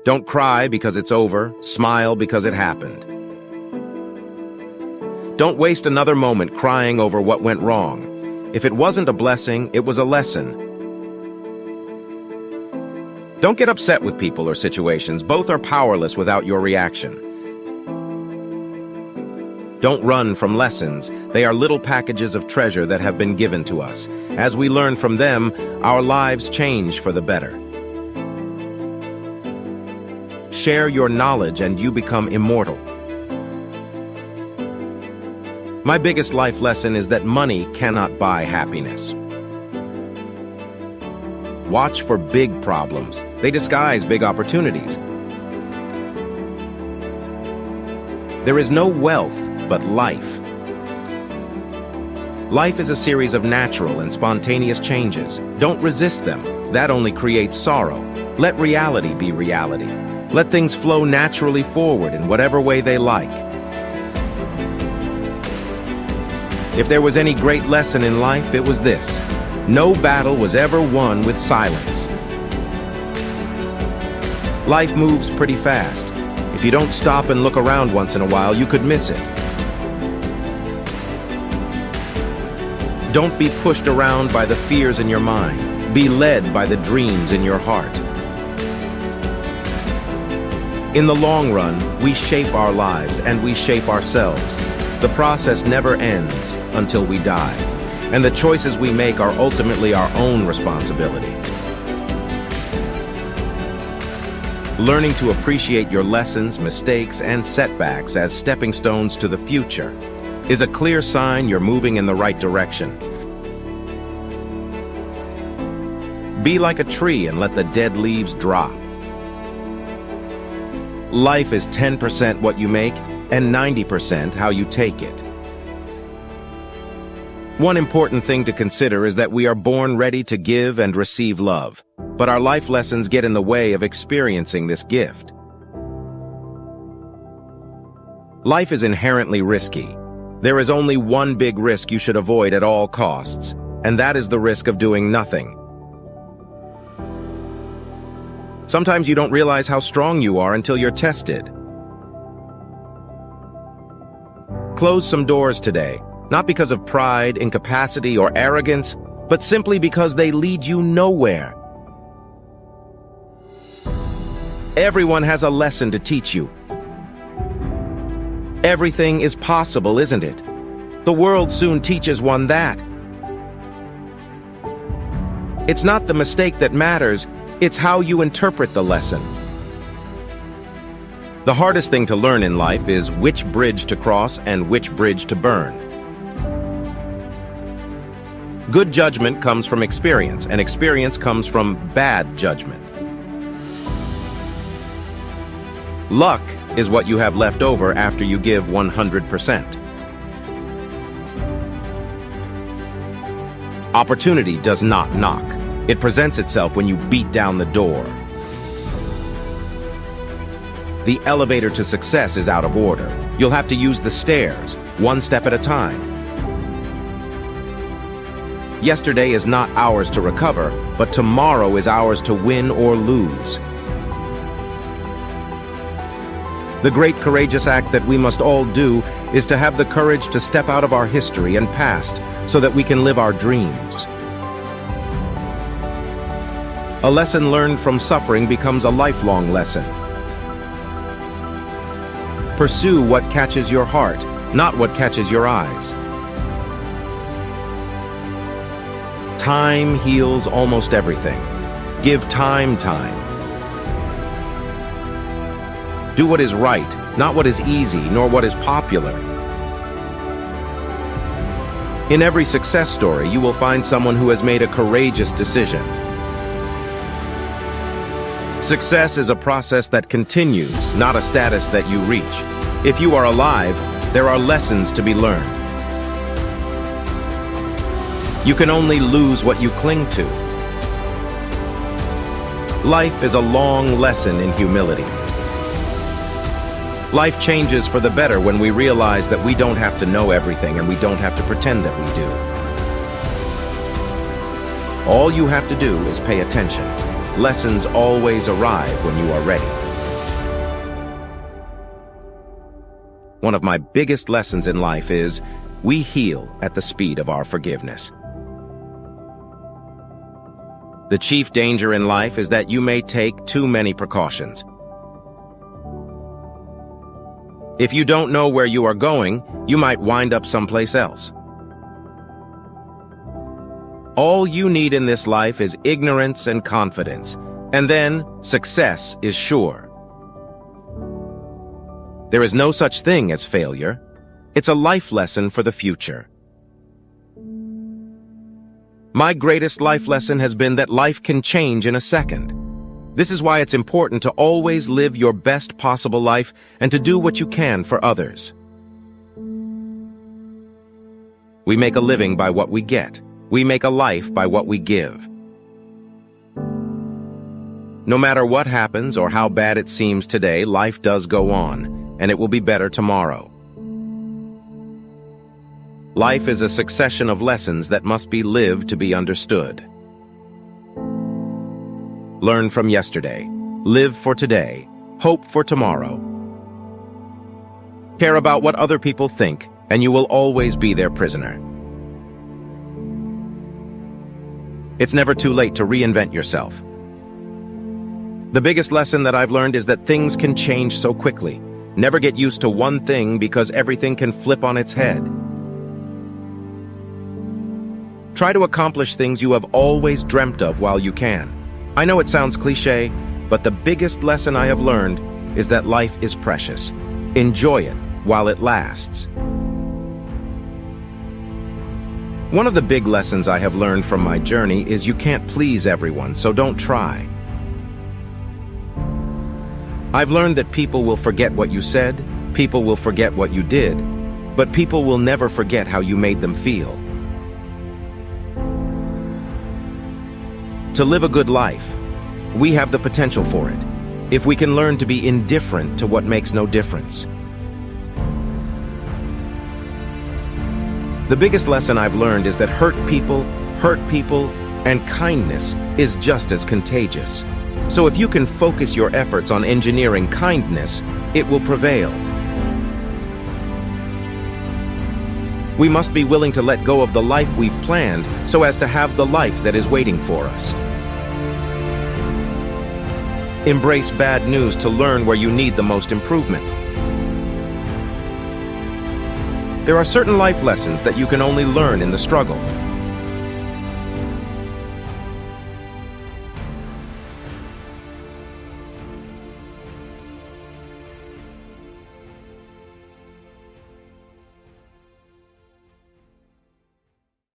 Don't cry because it's over, smile because it happened. Don't waste another moment crying over what went wrong. If it wasn't a blessing, it was a lesson. Don't get upset with people or situations. Both are powerless without your reaction. Don't run from lessons. They are little packages of treasure that have been given to us. As we learn from them, our lives change for the better. Share your knowledge and you become immortal. My biggest life lesson is that money cannot buy happiness. Watch for big problems. They disguise big opportunities. There is no wealth but life. Life is a series of natural and spontaneous changes. Don't resist them. That only creates sorrow. Let reality be reality. Let things flow naturally forward in whatever way they like. If there was any great lesson in life, it was this: no battle was ever won with silence. Life moves pretty fast. If you don't stop and look around once in a while, you could miss it. Don't be pushed around by the fears in your mind. Be led by the dreams in your heart. In the long run, we shape our lives and we shape ourselves. The process never ends until we die, and the choices we make are ultimately our own responsibility. Learning to appreciate your lessons, mistakes, and setbacks as stepping stones to the future is a clear sign you're moving in the right direction. Be like a tree and let the dead leaves drop. Life is 10% what you make and 90% how you take it. One important thing to consider is that we are born ready to give and receive love, but our life lessons get in the way of experiencing this gift. Life is inherently risky. There is only one big risk you should avoid at all costs, and that is the risk of doing nothing. Sometimes you don't realize how strong you are until you're tested. Close some doors today, not because of pride, incapacity, or arrogance, but simply because they lead you nowhere. Everyone has a lesson to teach you. Everything is possible, isn't it? The world soon teaches one that. It's not the mistake that matters, it's how you interpret the lesson. The hardest thing to learn in life is which bridge to cross and which bridge to burn. Good judgment comes from experience, and experience comes from bad judgment. Luck is what you have left over after you give 100%. Opportunity does not knock. It presents itself when you beat down the door. The elevator to success is out of order. You'll have to use the stairs, one step at a time. Yesterday is not ours to recover, but tomorrow is ours to win or lose. The great courageous act that we must all do is to have the courage to step out of our history and past so that we can live our dreams. A lesson learned from suffering becomes a lifelong lesson. Pursue what catches your heart, not what catches your eyes. Time heals almost everything. Give time. Do what is right, not what is easy, nor what is popular. In every success story, you will find someone who has made a courageous decision. Success is a process that continues, not a status that you reach. If you are alive, there are lessons to be learned. You can only lose what you cling to. Life is a long lesson in humility. Life changes for the better when we realize that we don't have to know everything and we don't have to pretend that we do. All you have to do is pay attention. Lessons always arrive when you are ready. One of my biggest lessons in life is we heal at the speed of our forgiveness. The chief danger in life is that you may take too many precautions. If you don't know where you are going, you might wind up someplace else. All you need in this life is ignorance and confidence, and then success is sure. There is no such thing as failure. It's a life lesson for the future. My greatest life lesson has been that life can change in a second. This is why it's important to always live your best possible life and to do what you can for others. We make a living by what we get. We make a life by what we give. No matter what happens or how bad it seems today, life does go on, and it will be better tomorrow. Life is a succession of lessons that must be lived to be understood. Learn from yesterday. Live for today. Hope for tomorrow. Care about what other people think, and you will always be their prisoner. It's never too late to reinvent yourself. The biggest lesson that I've learned is that things can change so quickly. Never get used to one thing because everything can flip on its head. Try to accomplish things you have always dreamt of while you can. I know it sounds cliché, but the biggest lesson I have learned is that life is precious. Enjoy it while it lasts. One of the big lessons I have learned from my journey is you can't please everyone, so don't try. I've learned that people will forget what you said, people will forget what you did, but people will never forget how you made them feel. To live a good life, we have the potential for it, if we can learn to be indifferent to what makes no difference. The biggest lesson I've learned is that hurt people, and kindness is just as contagious. So if you can focus your efforts on engineering kindness, it will prevail. We must be willing to let go of the life we've planned so as to have the life that is waiting for us. Embrace bad news to learn where you need the most improvement. There are certain life lessons that you can only learn in the struggle.